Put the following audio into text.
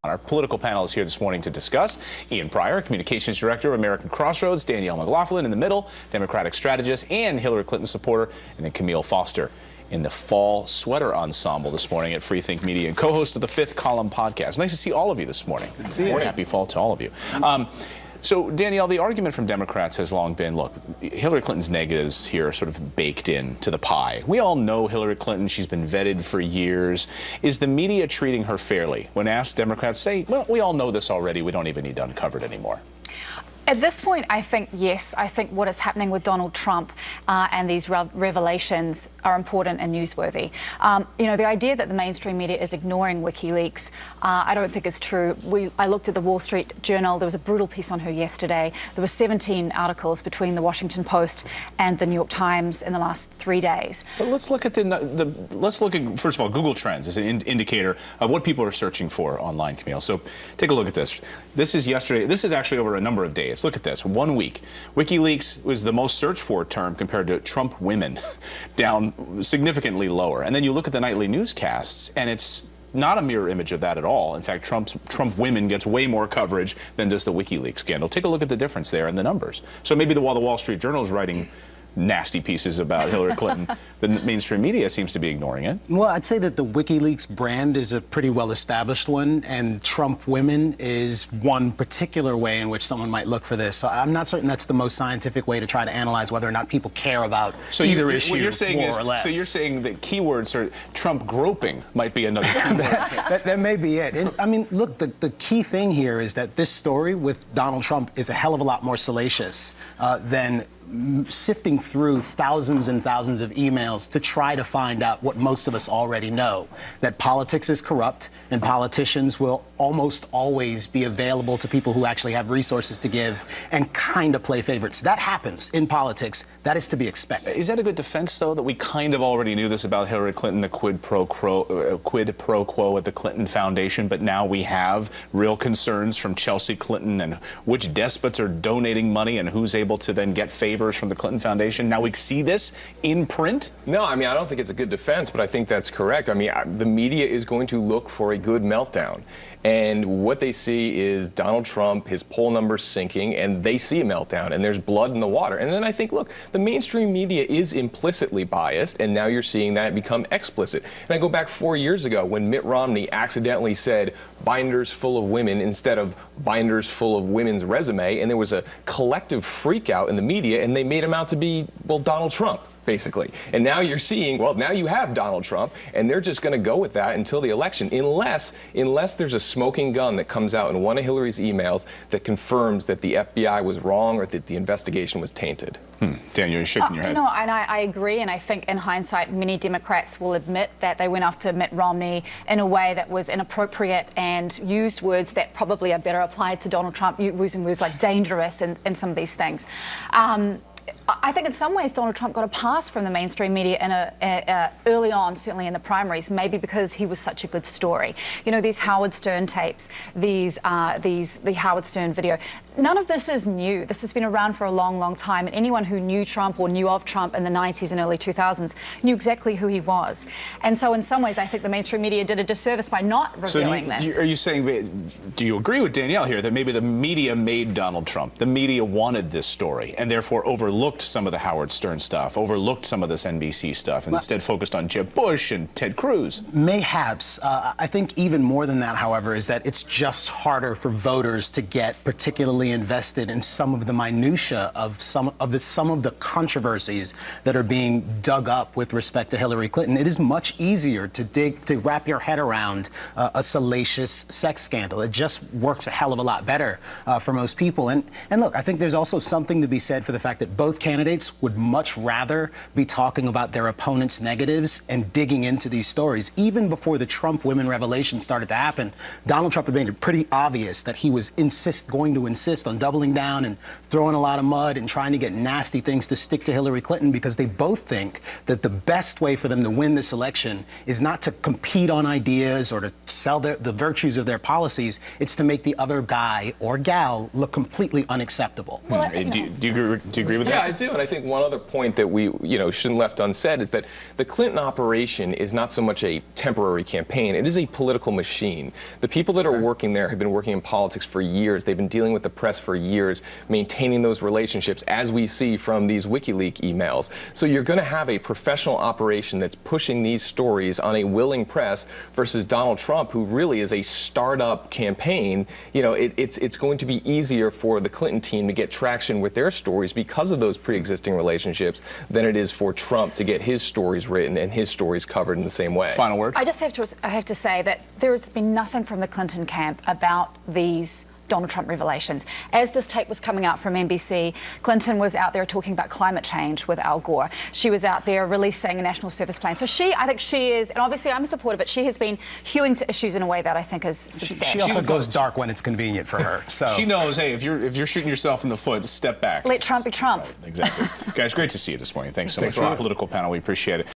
Our political panel is here this morning to discuss. Ian Pryor, Communications Director of American Crossroads, Danielle McLaughlin in the middle, Democratic strategist and Hillary Clinton supporter, and then Camille Foster in the fall sweater ensemble this morning at Free Think Media and co-host of the Fifth Column podcast. Nice to see all of you this morning. Good to see you. Happy fall to all of you. So, Danielle, the argument from Democrats has long been, look, Hillary Clinton's negatives here are sort of baked into the pie. We all know Hillary Clinton. She's been vetted for years. Is the media treating her fairly? When asked, Democrats say, well, we all know this already. We don't even need to uncover it anymore. At this point, I think yes. I think what is happening with Donald Trump and these revelations are important and newsworthy. You know, the idea that the mainstream media is ignoring WikiLeaks, I don't think is true. I looked at the Wall Street Journal. There was a brutal piece on her yesterday. There were 17 articles between the Washington Post and the New York Times in the last 3 days. But let's look at let's look at, first of all, Google Trends is an indicator of what people are searching for online, Camille. So take a look at this. This is yesterday. This is actually over a number of days. Look at this. 1 week. WikiLeaks was the most searched for term compared to Trump women, down significantly lower. And then you look at the nightly newscasts, and it's not a mirror image of that at all. In fact, Trump women gets way more coverage than does the WikiLeaks scandal. Take a look at the difference there in the numbers. So maybe while the Wall Street Journal is writing nasty pieces about Hillary Clinton, the mainstream media seems to be ignoring it. Well, I'd say that the WikiLeaks brand is a pretty well-established one, and Trump women is one particular way in which someone might look for this. So I'm not certain that's the most scientific way to try to analyze whether or not people care about either issue, what you're saying more is, or less. So you're saying that keywords are Trump groping might be another keyword. that may be it. And, I mean, look, the key thing here is that this story with Donald Trump is a hell of a lot more salacious than sifting through thousands and thousands of emails to try to find out what most of us already know, that politics is corrupt and politicians will almost always be available to people who actually have resources to give and kind of play favorites. That happens in politics. That is to be expected. Is that a good defense, though, that we kind of already knew this about Hillary Clinton, the quid pro quo at the Clinton Foundation, but now we have real concerns from Chelsea Clinton and which despots are donating money and who's able to then get favors from the Clinton Foundation? Now we see this in print? No, I mean, I don't think it's a good defense, but I think that's correct. I mean, the media is going to look for a good meltdown. And what they see is Donald Trump, his poll numbers sinking, and they see a meltdown, and there's blood in the water. And then I think, look, the mainstream media is implicitly biased, and now you're seeing that become explicit. And I go back 4 years ago when Mitt Romney accidentally said binders full of women instead of binders full of women's resume, and there was a collective freak out in the media, and they made him out to be, well, Donald Trump, basically. And now you're seeing, well, now you have Donald Trump, and they're just going to go with that until the election, unless there's a smoking gun that comes out in one of Hillary's emails that confirms that the FBI was wrong or that the investigation was tainted. Daniel, you're shaking your head. No, and I agree, and I think in hindsight, many Democrats will admit that they went after Mitt Romney in a way that was inappropriate and used words that probably are better applied to Donald Trump, using words like dangerous and some of these things. I think in some ways Donald Trump got a pass from the mainstream media early on, certainly in the primaries, maybe because he was such a good story. You know, these Howard Stern tapes, the Howard Stern video, none of this is new. This has been around for a long, long time, and anyone who knew Trump or knew of Trump in the 90s and early 2000s knew exactly who he was. And so in some ways I think the mainstream media did a disservice by not revealing this. Are you saying, do you agree with Danielle here that maybe the media made Donald Trump? The media wanted this story and therefore overlooked some of the Howard Stern stuff, overlooked some of this NBC stuff, and instead focused on Jeb Bush and Ted Cruz? Mayhaps. I think even more than that, however, is that it's just harder for voters to get particularly invested in some of the minutia of some of the controversies that are being dug up with respect to Hillary Clinton. It is much easier to wrap your head around a salacious sex scandal. It just works a hell of a lot better for most people. And look, I think there's also something to be said for the fact that both candidates would much rather be talking about their opponent's negatives and digging into these stories. Even before the Trump women revelation started to happen, Donald Trump had made it pretty obvious that he was going to insist on doubling down and throwing a lot of mud and trying to get nasty things to stick to Hillary Clinton, because they both think that the best way for them to win this election is not to compete on ideas or to sell the virtues of their policies. It's to make the other guy or gal look completely unacceptable. Do you agree with that? Yeah, do, and I think one other point that we, shouldn't left unsaid is that the Clinton operation is not so much a temporary campaign. It is a political machine. The people that are working there have been working in politics for years. They've been dealing with the press for years, maintaining those relationships, as we see from these WikiLeaks emails. So you're going to have a professional operation that's pushing these stories on a willing press versus Donald Trump, who really is a startup campaign. It's going to be easier for the Clinton team to get traction with their stories because of those pre-existing relationships than it is for Trump to get his stories written and his stories covered in the same way. Final word? I have to say that there has been nothing from the Clinton camp about these Donald Trump revelations. As this tape was coming out from NBC, Clinton was out there talking about climate change with Al Gore. She was out there releasing a national service plan. So I think she is, and obviously I'm a supporter, but she has been hewing to issues in a way that I think is substantial. She also goes dark when it's convenient for her. So she knows, hey, if you're shooting yourself in the foot, step back. Let Trump be Trump. Right, exactly. Guys, great to see you this morning. Thanks so much for our political panel. We appreciate it.